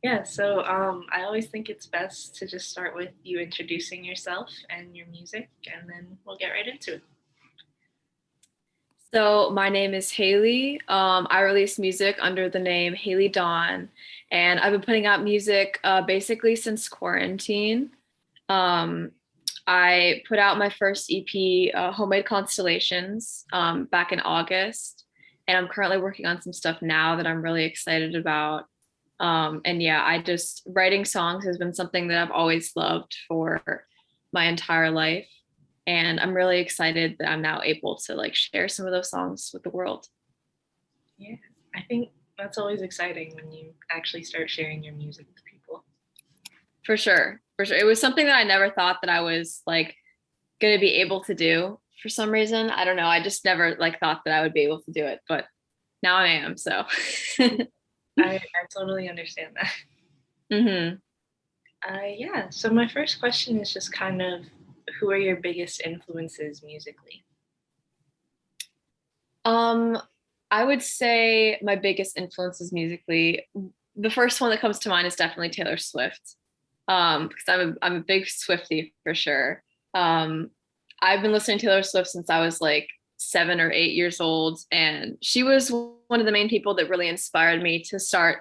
Yeah, so I always think it's best to just start with you introducing yourself and your music, and then we'll get right into it. So my name is Hailey. I release music under the name Hailey Dawn, and I've been putting out music basically since quarantine. Um, I put out my first EP, Homemade Constellations, back in August, and I'm currently working on some stuff now that I'm really excited about. And yeah, I just writing songs has been something that I've always loved for my entire life. And I'm really excited that I'm now able to like share some of those songs with the world. Yeah, I think that's always exciting when you actually start sharing your music with people. For sure. For sure. It was something that I never thought that I was like going to be able to do for some reason. I don't know. I just never like thought that I would be able to do it, but now I am. So, I totally understand that. hmm Yeah, so my first question is just kind of who are your biggest influences musically? um, I would say my biggest influences musically, the first one that comes to mind is definitely Taylor Swift. Because I'm a big Swiftie for sure. Um, I've been listening to Taylor Swift since I was like 7 or 8 years old, and she was one of the main people that really inspired me to start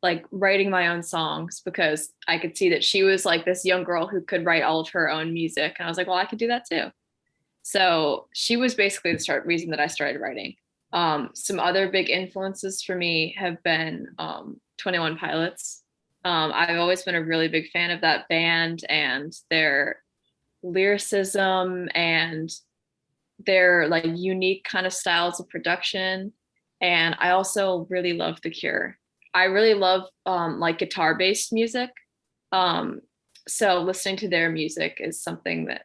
like writing my own songs because I could see that she was like this young girl who could write all of her own music, and I was like, well, I could do that too. So she was basically the start reason that I started writing. Some other big influences for me have been 21 Pilots. I've always been a really big fan of that band and their lyricism and their like unique kind of styles of production. And I also really love The Cure. I really love like guitar based music. Um, so listening to their music is something that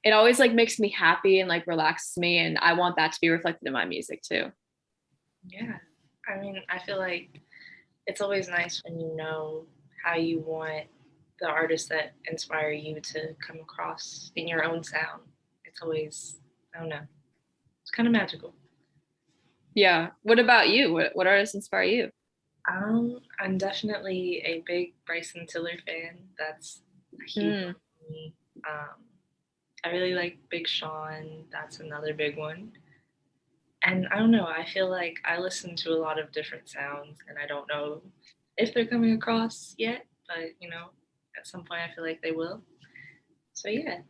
it always like makes me happy and like relaxes me, and I want that to be reflected in my music too. Yeah, I mean, I feel like it's always nice when you know how you want the artists that inspire you to come across in your own sound. It's always, I don't know, it's kind of magical. Yeah, what about you? What artists inspire you? I'm definitely a big Bryson Tiller fan. That's a huge one Mm, for me. I really like Big Sean. That's another big one. And I don't know, I feel like I listen to a lot of different sounds and I don't know if they're coming across yet, but at some point I feel like they will. So yeah.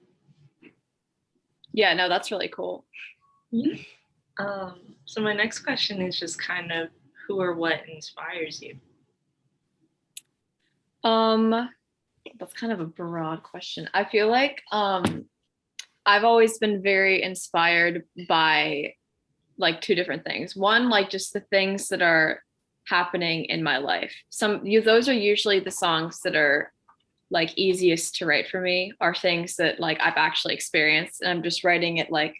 yeah, no, that's really cool. Yeah. So my next question is just kind of who or what inspires you? um that's kind of a broad question. I feel like I've always been very inspired by like two different things. One, like just the things that are happening in my life. Those are usually the songs that are like easiest to write for me, are things that like I've actually experienced and I'm just writing it like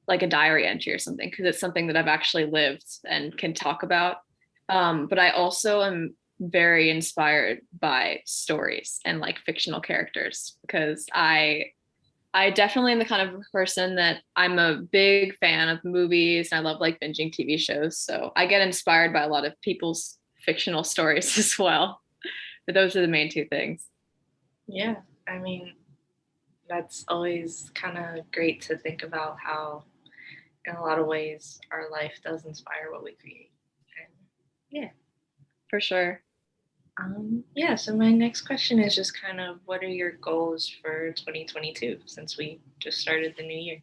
a diary entry or something because it's something that I've actually lived and can talk about. But I also am very inspired by stories and like fictional characters because I definitely am the kind of person that I'm a big fan of movies and I love like binging TV shows. So I get inspired by a lot of people's fictional stories as well. But those are the main two things. Yeah, I mean, that's always kind of great to think about how, in a lot of ways, our life does inspire what we create. And yeah. For sure. Yeah, so my next question is just kind of what are your goals for 2022 since we just started the new year?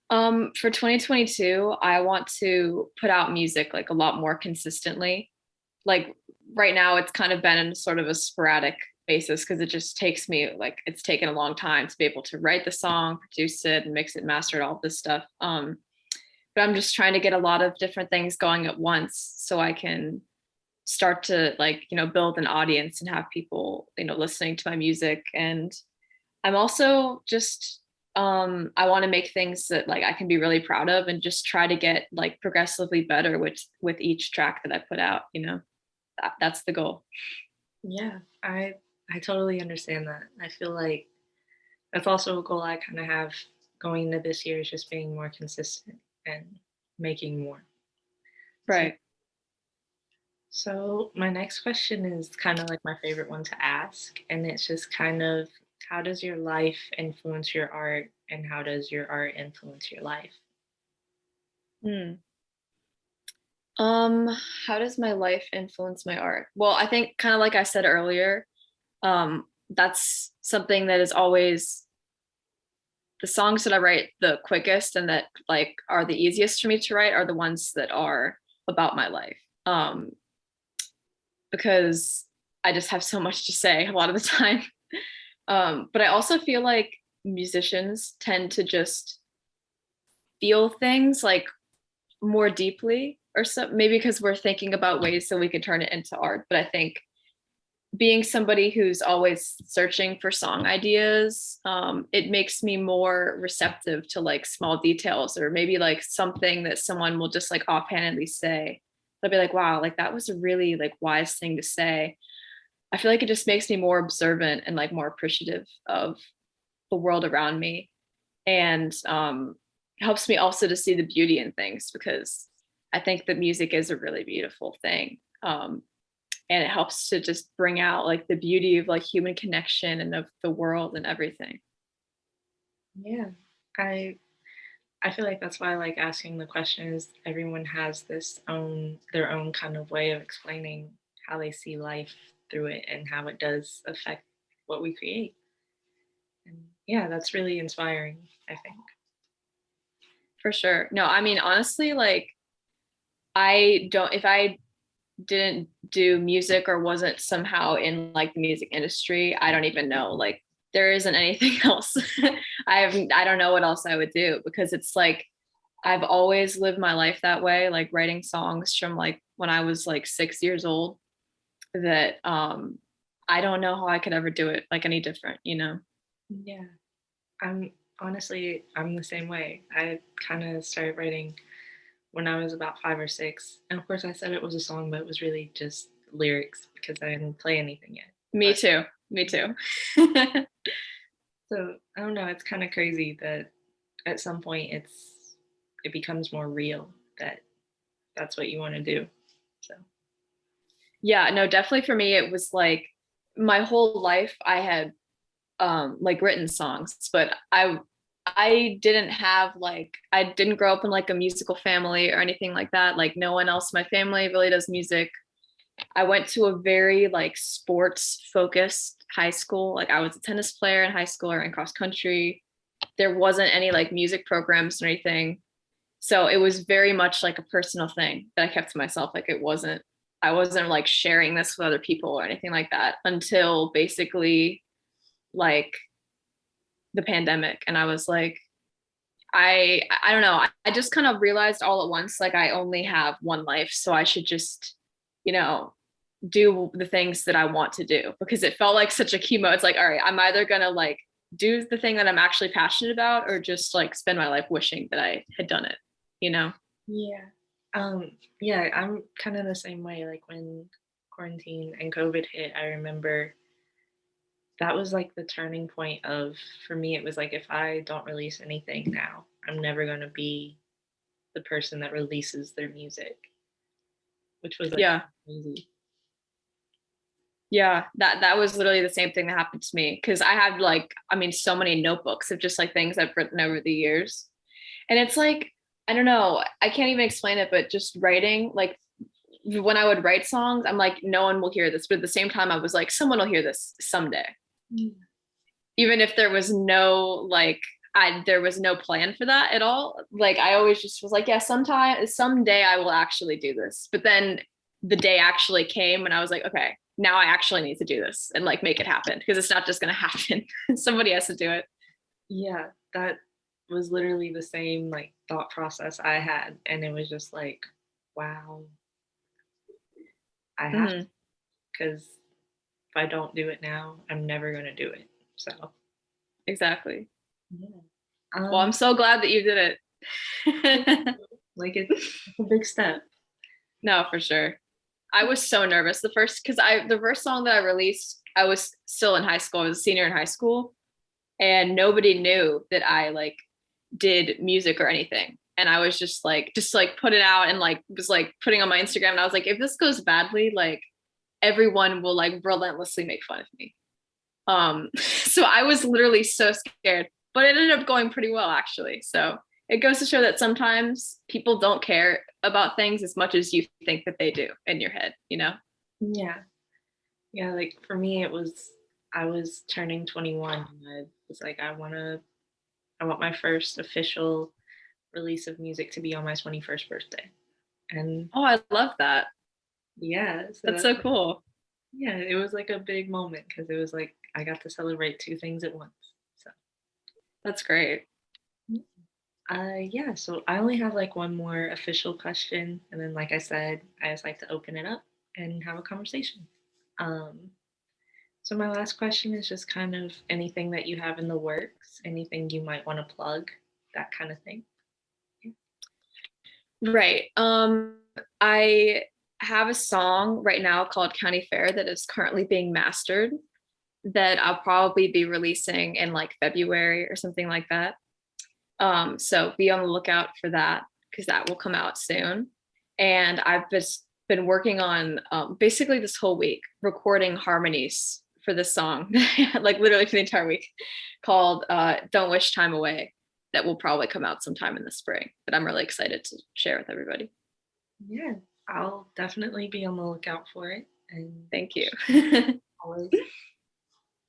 For 2022, I want to put out music like a lot more consistently. Like right now, it's kind of been in sort of a sporadic basis because it just takes me like it's taken a long time to be able to write the song, produce it, and mix it, master it, all this stuff. But I'm just trying to get a lot of different things going at once so I can start to like build an audience and have people listening to my music. And I'm also just I want to make things that like I can be really proud of and just try to get like progressively better with each track that I put out. That's the goal. Yeah, I totally understand that. I feel like that's also a goal I kind of have going into this year is just being more consistent and making more. So, Right. So, my next question is kind of like my favorite one to ask, and it's just kind of how does your life influence your art, and how does your art influence your life? Hmm. Um, how does my life influence my art? Well, I think kind of like I said earlier, that's something that is always the songs that I write the quickest and that like are the easiest for me to write are the ones that are about my life. Because I just have so much to say a lot of the time. But I also feel like musicians tend to just feel things like more deeply or so maybe because we're thinking about ways that we could turn it into art. But I think being somebody who's always searching for song ideas, it makes me more receptive to like small details or maybe like something that someone will just like offhandedly say. They'll be like, wow, like that was a really like wise thing to say. I feel like it just makes me more observant and like more appreciative of the world around me. And helps me also to see the beauty in things because I think that music is a really beautiful thing. And it helps to just bring out like the beauty of like human connection and of the world and everything. Yeah, I I feel like that's why I like asking the questions. Everyone has their own kind of way of explaining how they see life through it and how it does affect what we create. And yeah, that's really inspiring, I think. For sure. No, I mean, honestly, like I don't, if I didn't do music or wasn't somehow in like the music industry, I don't even know. Like there isn't anything else. I don't know what else I would do because it's like I've always lived my life that way, like writing songs from like when I was like 6 years old that I don't know how I could ever do it like any different, you know? Yeah. I'm the same way. I kind of started writing when I was about 5 or 6. And of course, I said it was a song, but it was really just lyrics because I didn't play anything yet. Me But too. Me too. so I don't know. It's kind of crazy that at some point it becomes more real that that's what you want to do. So Yeah, no, definitely for me it was like my whole life I had like written songs, but I didn't have like I didn't grow up in like a musical family or anything like that. Like no one else in my family really does music. I went to a very like sports focused high school. Like I was a tennis player in high school or in cross country. There wasn't any like music programs or anything. So it was very much like a personal thing that I kept to myself. Like I wasn't like sharing this with other people or anything like that until basically like the pandemic. And I was like, I don't know. I just kind of realized all at once, like I only have one life. So I should just, you know, do the things that I want to do because it felt like such a chemo. It's like, all right, I'm either gonna like do the thing that I'm actually passionate about or just like spend my life wishing that I had done it, you know? yeah, yeah, I'm kind of the same way. Like when quarantine and COVID hit, I remember that was like the turning point of for me. It was like if I don't release anything now, I'm never gonna be the person that releases their music, which was like Yeah. crazy. Yeah. That was literally the same thing that happened to me. Cause I had like, I mean, so many notebooks of just like things I've written over the years. And it's like, I don't know, I can't even explain it, but just writing, like when I would write songs, I'm like, no one will hear this. But at the same time, I was like, someone will hear this someday. Mm. Even if there was no like there was no plan for that at all. Like I always just was like, yeah, someday I will actually do this. But then the day actually came and I was like, okay, now I actually need to do this and like make it happen because it's not just gonna happen. Somebody has to do it. Yeah, that was literally the same like thought process I had, and it was just like, wow, I have to Mm-hmm. because if I don't do it now, I'm never gonna do it. So Exactly. yeah, Well, I'm so glad that you did it. like it's a big step. No, for sure. I was so nervous because the first song that I released, I was still in high school. I was a senior in high school and nobody knew that I like did music or anything. and I was just like put it out and like was like putting on my Instagram, and I was like, if this goes badly, like everyone will like relentlessly make fun of me. So I was literally so scared, but it ended up going pretty well actually. So it goes to show that sometimes people don't care about things as much as you think that they do in your head, you know? Yeah. Yeah, like for me it was I was turning 21 and I was like I want my first official release of music to be on my 21st birthday. And Oh, I love that. yeah, so That's that's so cool. yeah, it was like a big moment because it was like I got to celebrate two things at once. So That's great. yeah, so I only have like one more official question, and then like I said, I just like to open it up and have a conversation. Um, so my last question is just kind of anything that you have in the works, anything you might want to plug, that kind of thing. Right. I have a song right now called County Fair that is currently being mastered that I'll probably be releasing in like February or something like that. So be on the lookout for that because that will come out soon. And I've just been working on basically this whole week recording harmonies for this song, like literally for the entire week, called Don't Wish Time Away, that will probably come out sometime in the spring. But I'm really excited to share with everybody. Yeah, I'll definitely be on the lookout for it. And Thank you. always,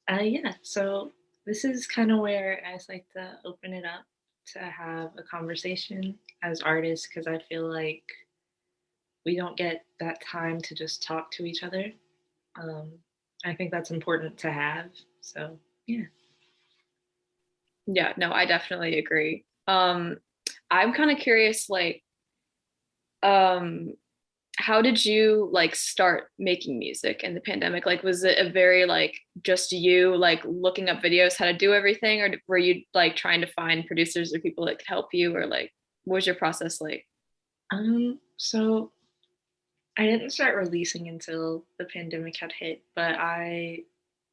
yeah, so this is kind of where I just like to open it up to have a conversation as artists because I feel like we don't get that time to just talk to each other. Um, I think that's important to have. So, yeah. Yeah, no, I definitely agree. I'm kind of curious, like, um, how did you like start making music in the pandemic? Like, was it a very like just you like looking up videos how to do everything, or were you like trying to find producers or people that could help you, or like what was your process like? So I didn't start releasing until the pandemic had hit, but I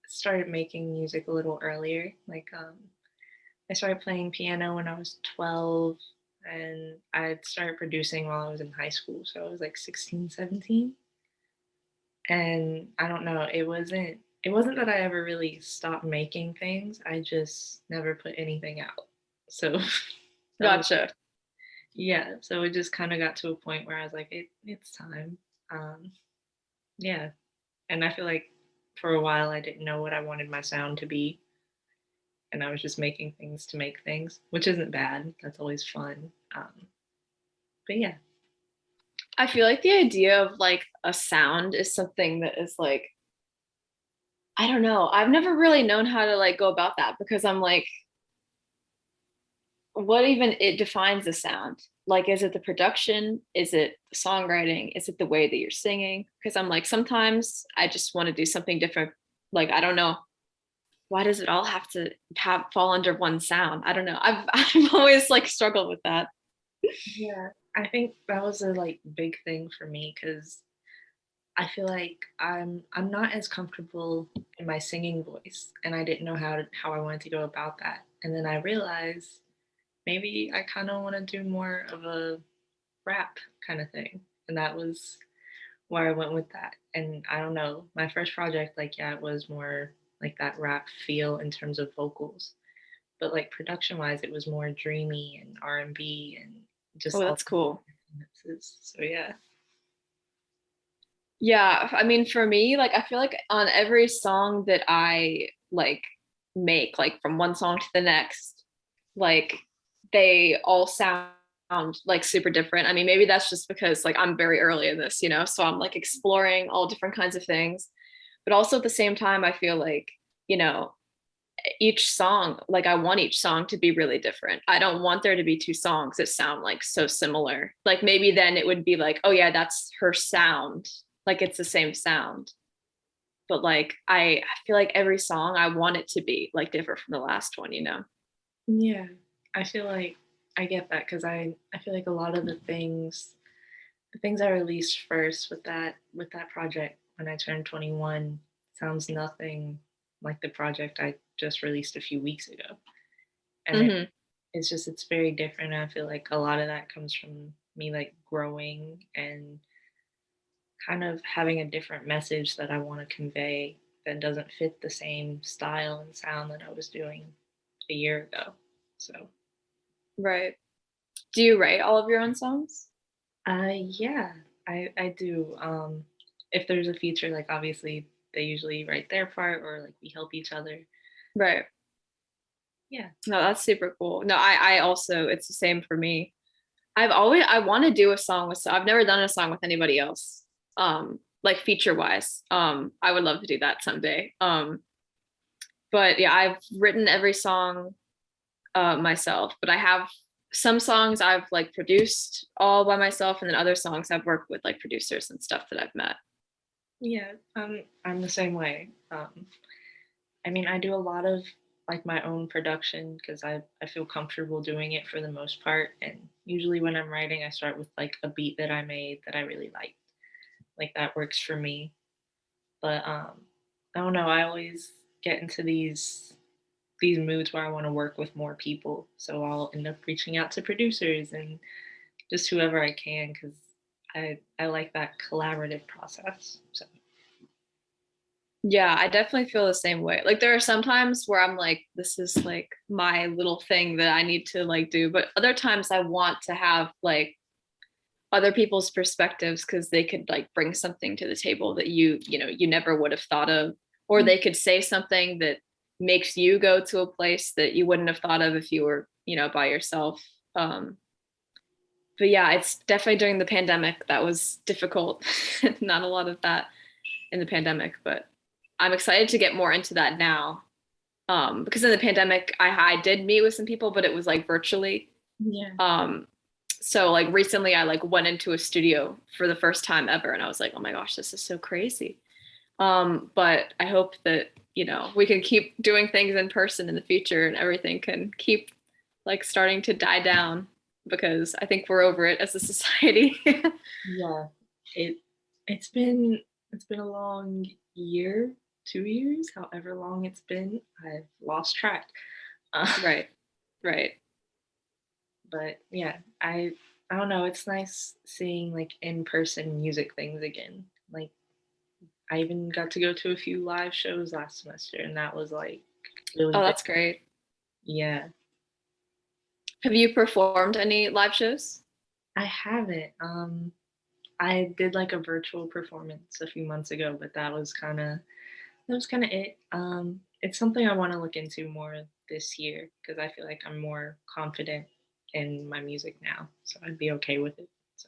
started making music a little earlier. I started playing piano when I was 12 and I started producing while I was in high school. So I was like 16, 17. And I don't know, it wasn't that I ever really stopped making things. I just never put anything out. So that was Gotcha. yeah, so it just kind of got to a point where I was like it's time. Um yeah, and I feel like for a while I didn't know what I wanted my sound to be and I was just making things to make things, which isn't bad. That's always fun. But yeah. I feel like the idea of like a sound is something that is like, I don't know. I've never really known how to like go about that because I'm like, what even it defines a sound? Like, is it the production? Is it the songwriting? Is it the way that you're singing? Because I'm like, sometimes I just want to do something different. Like, I don't know. Why does it all have to fall under one sound? I don't know. I've always like struggled with that. Yeah, I think that was a like big thing for me because I feel like I'm not as comfortable in my singing voice, and I didn't know how I wanted to go about that. And then I realized maybe I kind of want to do more of a rap kind of thing, and that was where I went with that. And I don't know, my first project, like yeah, it was more like that rap feel in terms of vocals, but like production wise, it was more dreamy and R&B and Oh, just all that's cool. influences. So yeah. Yeah, I mean, for me, like, I feel like on every song that I like make, like from one song to the next, like they all sound like super different. I mean, maybe that's just because like I'm very early in this, you know, so I'm like exploring all different kinds of things. But also at the same time, I feel like, you know, each song, like I want each song to be really different. I don't want there to be two songs that sound like so similar. Like maybe then it would be like, oh yeah, that's her sound. Like it's the same sound. But like I feel like every song I want it to be like different from the last one, you know? Yeah, I feel like I get that because I feel like a lot of the things I released first with that project when I turned 21 sounds nothing like the project I just released a few weeks ago, and Mm-hmm. it's very different. I feel like a lot of that comes from me like growing and kind of having a different message that I want to convey that doesn't fit the same style and sound that I was doing a year ago. So, Right. Do you write all of your own songs? yeah, I do. If there's a feature, like obviously they usually write their part or like we help each other. Right. Yeah. No, that's super cool. No, I also, it's the same for me. I want to do a song with, so I've never done a song with anybody else. Like feature wise. I would love to do that someday. But yeah, I've written every song myself, but I have some songs I've like produced all by myself, and then other songs I've worked with like producers and stuff that I've met. Yeah, I'm the same way. I mean, I do a lot of like my own production because I feel comfortable doing it for the most part. And usually when I'm writing, I start with like a beat that I made that I really liked. Like that works for me. But I don't know. I always get into these moods where I want to work with more people. So I'll end up reaching out to producers and just whoever I can because I like that collaborative process. So Yeah, I definitely feel the same way. Like there are some times where I'm like, this is like my little thing that I need to like do, but other times I want to have like other people's perspectives because they could like bring something to the table that you never would have thought of, or they could say something that makes you go to a place that you wouldn't have thought of if you were by yourself. But yeah, it's definitely during the pandemic that was difficult. Not a lot of that in the pandemic, but I'm excited to get more into that now. Because in the pandemic I did meet with some people, but it was like virtually. yeah. um so like recently I like went into a studio for the first time ever, and I was like, oh my gosh, this is so crazy. But I hope that we can keep doing things in person in the future, and everything can keep like starting to die down, because I think we're over it as a society. Yeah, it it's been a long year, 2 years, however long it's been. I've lost track. Uh, Right, right. but yeah, I don't know. It's nice seeing like in person music things again. Like I even got to go to a few live shows last semester, and that was like really Oh, big. that's great. Yeah, Have you performed any live shows? I haven't. I did like a virtual performance a few months ago, but that was kind of it. It's something I want to look into more this year because I feel like I'm more confident in my music now, so I'd be okay with it. So,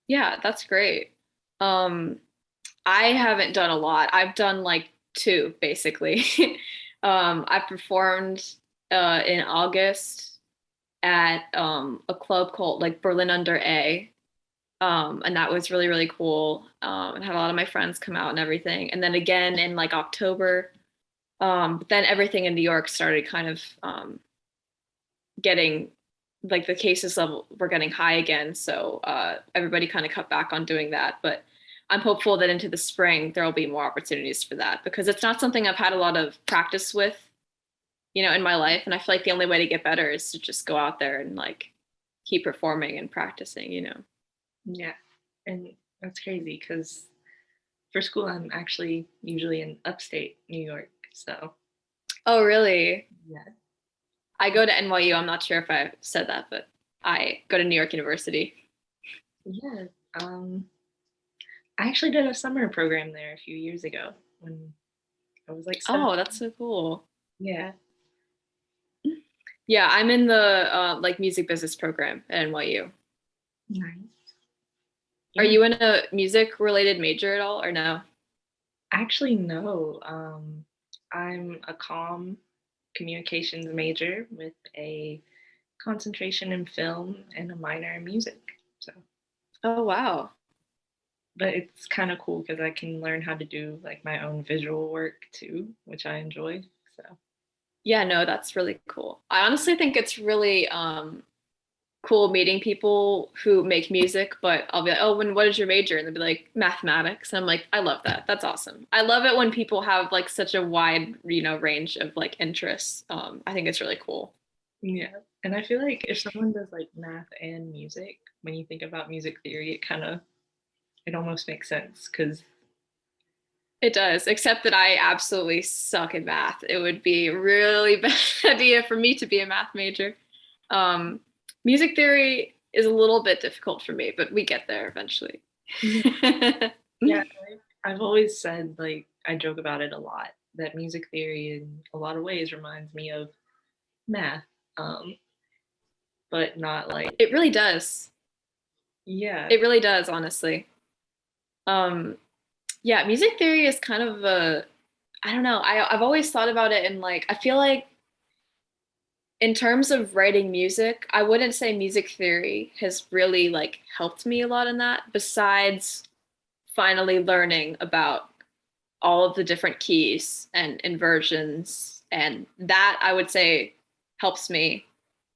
Yeah, that's great. um I haven't done a lot. I've done like two basically. I performed in August at a club called like Berlin Under A. And that was really, really cool. And had a lot of my friends come out and everything. And then again in like October. But then everything in New York started kind of getting like the cases level were getting high again. So everybody kind of cut back on doing that. But I'm hopeful that into the spring there will be more opportunities for that, because it's not something I've had a lot of practice with, in my life. And I feel like the only way to get better is to just go out there and like keep performing and practicing. yeah, and that's crazy because for school I'm actually usually in upstate New York. So Oh, really? yeah, I go to NYU. I'm not sure if I said that, but I go to New York University. yeah. I actually did a summer program there a few years ago when I was like seven. Oh, that's so cool. Yeah, Yeah, I'm in the like music business program at NYU. nice. Are Yeah, you in a music related major at all or no? actually, no. I'm a communications major with a concentration in film and a minor in music. So, Oh, wow. but it's kind of cool because I can learn how to do like my own visual work too, which I enjoy. So, Yeah, no, that's really cool. I honestly think it's really cool meeting people who make music, but I'll be like, oh, what is your major? And they'll be like, mathematics. And I'm like, I love that. That's awesome. I love it when people have like such a wide, range of like interests. I think it's really cool. Yeah. And I feel like if someone does like math and music, when you think about music theory, it almost makes sense because It does, except that I absolutely suck at math. It would be a really bad idea for me to be a math major. Um, Music theory is a little bit difficult for me, but we get there eventually. yeah, yeah, like, I've always said like I joke about it a lot that music theory in a lot of ways reminds me of math, um, but not like It really does. yeah, It really does, honestly. Um, yeah, music theory is kind of a, I don't know. I've always thought about it and like I feel like in terms of writing music, I wouldn't say music theory has really like helped me a lot in that, besides finally learning about all of the different keys and inversions. And that I would say helps me.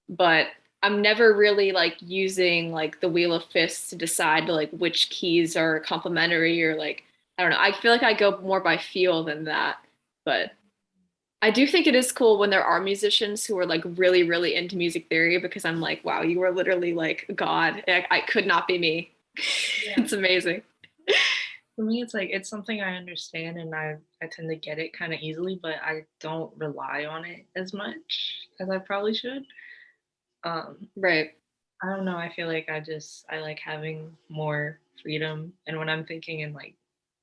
But I'm never really like using like the wheel of fists to decide like which keys are complementary or like, I don't know. I feel like I go more by feel than that. But I do think it is cool when there are musicians who are like really, really into music theory because I'm like, wow, you are literally like God. I could not be me. yeah. It's amazing. For me, it's like it's something I understand and I tend to get it kind of easily, but I don't rely on it as much as I probably should. Um, Right. I don't know. I feel like I like having more freedom, and when I'm thinking in like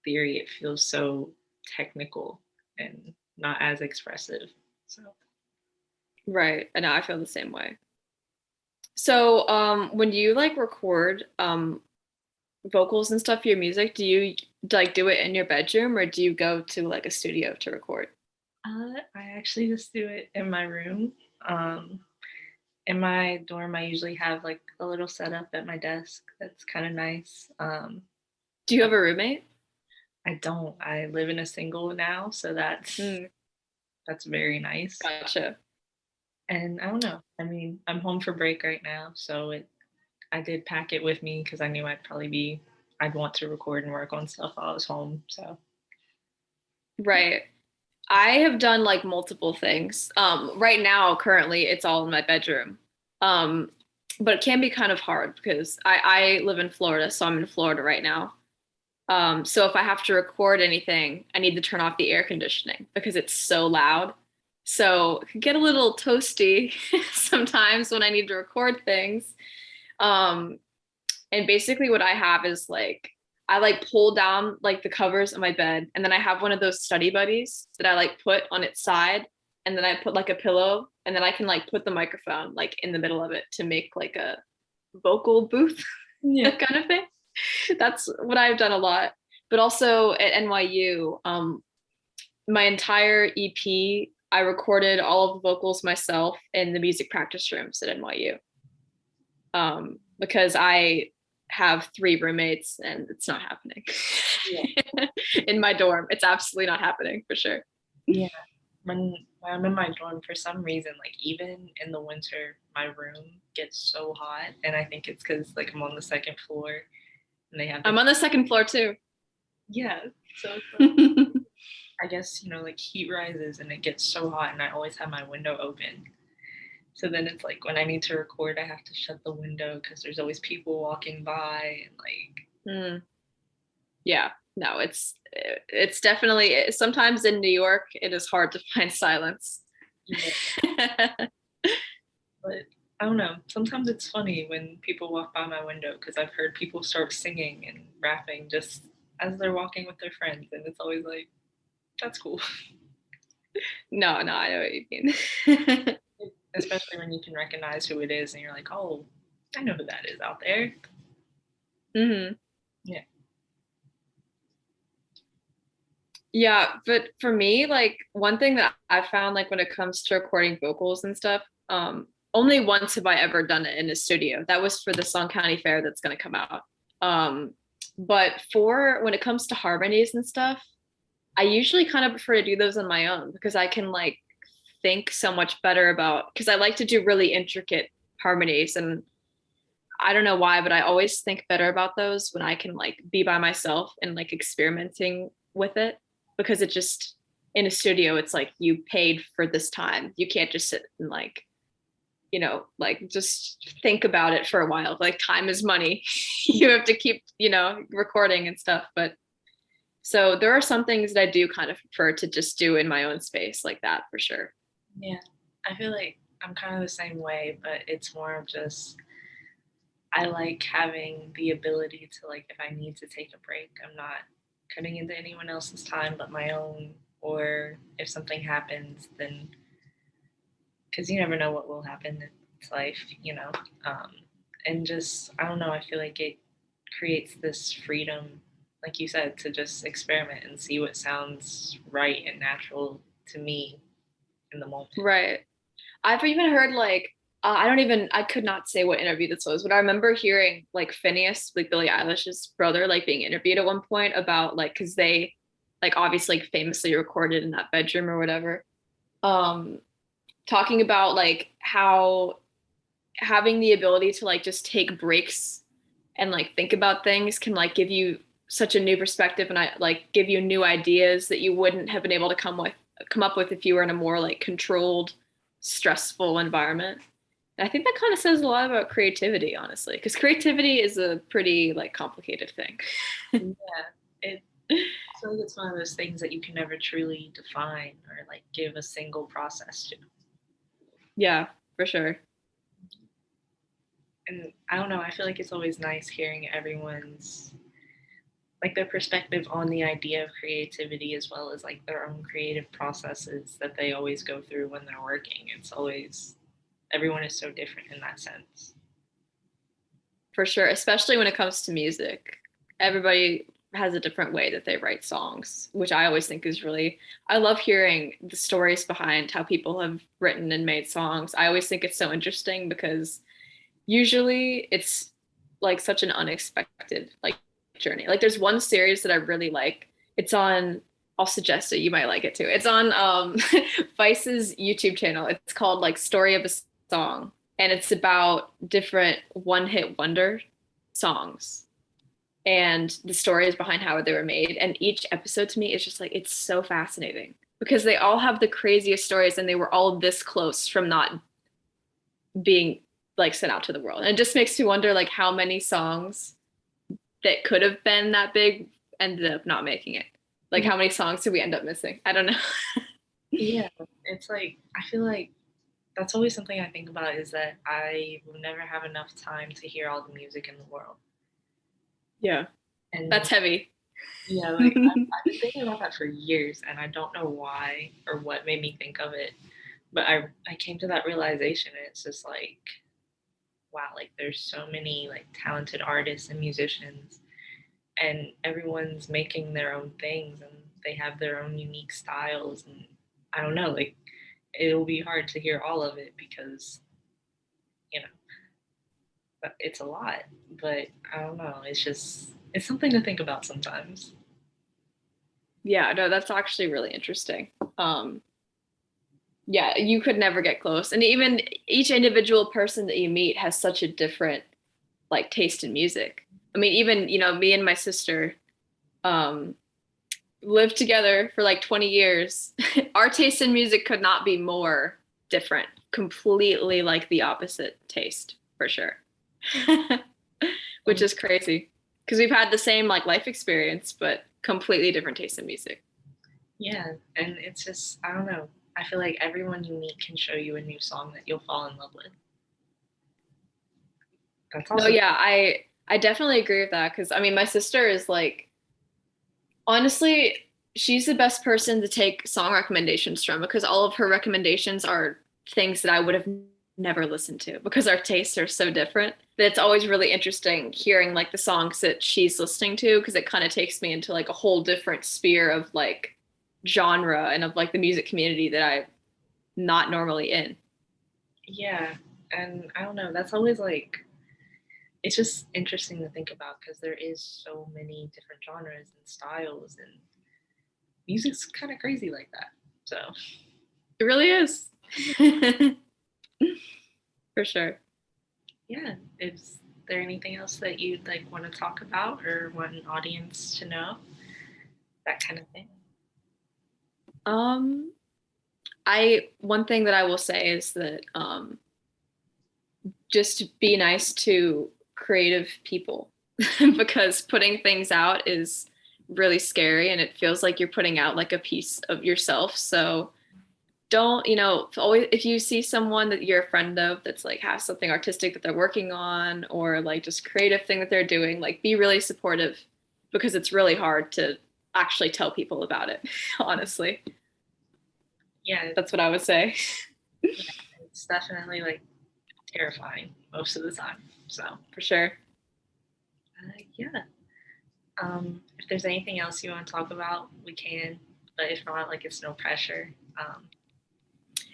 theory, it feels so technical and not as expressive. So Right. I know I feel the same way. So, when you like record vocals and stuff for your music, do you like do it in your bedroom or do you go to like a studio to record? I actually just do it in my room. Um, in my dorm, I usually have like a little setup at my desk that's kind of nice. Do you have a roommate? I don't. I live in a single now, so Mm, that's very nice. gotcha. And I don't know. I mean, I'm home for break right now, so it I did pack it with me because I knew I'd want to record and work on stuff while I was home. So Right. I have done like multiple things. Right now, currently, it's all in my bedroom. Um, but it can be kind of hard because I live in Florida, so I'm in Florida right now. So if I have to record anything, I need to turn off the air conditioning because it's so loud. So it can get a little toasty sometimes when I need to record things. Um, and basically what I have is like I like pull down like the covers of my bed and then I have one of those study buddies that I like put on its side and then I put like a pillow and then I can like put the microphone like in the middle of it to make like a vocal booth yeah, kind of thing. That's what I've done a lot. But also at NYU, my entire EP, I recorded all of the vocals myself in the music practice rooms at NYU. Because I have three roommates and it's not happening yeah, in my dorm. It's absolutely not happening for sure. yeah. When I'm in my dorm, for some reason, like even in the winter, my room gets so hot, and I think it's because like I'm on the second floor and they have the I'm on the second floor too. yeah. So it's like I guess like heat rises and it gets so hot, and I always have my window open. So then it's like when I need to record, I have to shut the window because there's always people walking by and like Mm, yeah, no, it's definitely sometimes in New York it is hard to find silence. yeah. But I don't know. Sometimes it's funny when people walk by my window because I've heard people start singing and rapping just as they're walking with their friends, and it's always like that's cool. No, no, I know what you mean. Especially when you can recognize who it is and you're like, oh, I know who that is out there. Hmm. Yeah. Yeah, but for me, like one thing that I found like when it comes to recording vocals and stuff, only once have I ever done it in a studio. That was for the Song County Fair that's gonna come out. Um, but for when it comes to harmonies and stuff, I usually kind of prefer to do those on my own because I can like think so much better about because I like to do really intricate harmonies and I don't know why, but I always think better about those when I can like be by myself and like experimenting with it because it just in a studio, it's like you paid for this time. You can't just sit and like like just think about it for a while. Like time is money. You have to keep, recording and stuff. But so there are some things that I do kind of prefer to just do in my own space like that for sure. Yeah. I feel like I'm kind of the same way, but it's more of just I like having the ability to like if I need to take a break, I'm not cutting into anyone else's time but my own. Or if something happens, then because you never know what will happen in this life. Um, and just I don't know. I feel like it creates this freedom, like you said, to just experiment and see what sounds right and natural to me in the moment. Right. I've even heard like I could not say what interview this was, but I remember hearing like Phineas, like Billie Eilish's brother, like being interviewed at one point about like because they like obviously like famously recorded in that bedroom or whatever. Um, Talking about like how having the ability to like just take breaks and like think about things can like give you such a new perspective and I like give you new ideas that you wouldn't have been able to come up with if you were in a more like controlled, stressful environment. And I think that kind of says a lot about creativity, honestly, because creativity is a pretty like complicated thing. Yeah, it. I feel like it's one of those things that you can never truly define or like give a single process to. Yeah, for sure. And I don't know. I feel like it's always nice hearing everyone's like their perspective on the idea of creativity as well as like their own creative processes that they always go through when they're working. It's always everyone is so different in that sense. For sure, especially when it comes to music. Everybody has a different way that they write songs, which I always think is really, I love hearing the stories behind how people have written and made songs. I always think it's so interesting because usually it's like such an unexpected like journey. Like there's one series that I really like. It's on, I'll suggest it, you might like it too. It's on Vice's YouTube channel. It's called like Story of a Song, and it's about different one-hit wonder songs and the stories behind how they were made. And each episode to me is just like it's so fascinating because they all have the craziest stories and they were all this close from not being like sent out to the world. And it just makes me wonder like how many songs that could have been that big ended up not making it. Like how many songs did we end up missing? I don't know. Yeah, it's like I feel like that's always something I think about is that I will never have enough time to hear all the music in the world. Yeah, And that's heavy. yeah, like I've been thinking about that for years, and I don't know why or what made me think of it, but I came to that realization, and it's just like, wow, like there's so many like talented artists and musicians, and everyone's making their own things, and they have their own unique styles, and I don't know, like it'll be hard to hear all of it because you know it's a lot, but I don't know, it's something to think about sometimes. Yeah, no, that's actually really interesting. Um, yeah, you could never get close. And even each individual person that you meet has such a different like taste in music. I mean, even, me and my sister um lived together for like 20 years. Our taste in music could not be more different. Completely like the opposite taste, for sure. Which And is crazy because we've had the same like life experience, but completely different taste in music. yeah, and it's just I don't know. I feel like everyone you meet can show you a new song that you'll fall in love with. That's No, also yeah, I definitely agree with that because I mean my sister is like honestly she's the best person to take song recommendations from because all of her recommendations are things that I would have never listened to because our tastes are so different. That it's always really interesting hearing like the songs that she's listening to because it kind of takes me into like a whole different sphere of like genre and of like the music community that I'm not normally in. yeah, and I don't know. That's always like it's just interesting to think about because there is so many different genres and styles, and music's kind of crazy like that. So It really is. For sure. yeah, is there anything else that you'd like want to talk about or want an audience to know? That kind of thing. Um, I one thing that I will say is that just be nice to creative people because putting things out is really scary and it feels like you're putting out like a piece of yourself. So don't, always, if you see someone that you're a friend of that's like has something artistic that they're working on or like just creative thing that they're doing, like be really supportive because it's really hard to actually tell people about it, honestly. Yeah, That's what I would say. yeah, it's definitely like terrifying most of the time. So, For sure. yeah. If there's anything else you want to talk about, we can. But if not, like it's no pressure.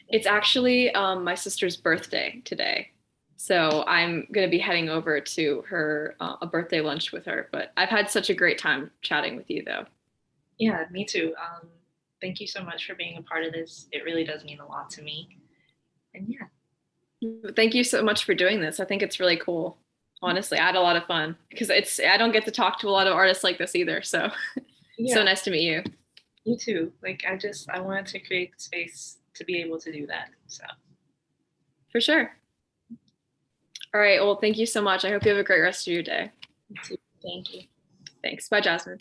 It's actually my sister's birthday today. So I'm going to be heading over to her, a birthday lunch with her. But I've had such a great time chatting with you, though. Yeah, me too. Thank you so much for being a part of this. It really does mean a lot to me. And yeah, Thank you so much for doing this. I think it's really cool. Honestly, I had a lot of fun because I don't get to talk to a lot of artists like this either. So so yeah, nice to meet you. you too. Like I wanted to create space to be able to do that. So For sure. All right. Well, thank you so much. I hope you have a great rest of your day. you too. Thank you. Thanks. Bye, Jasmine.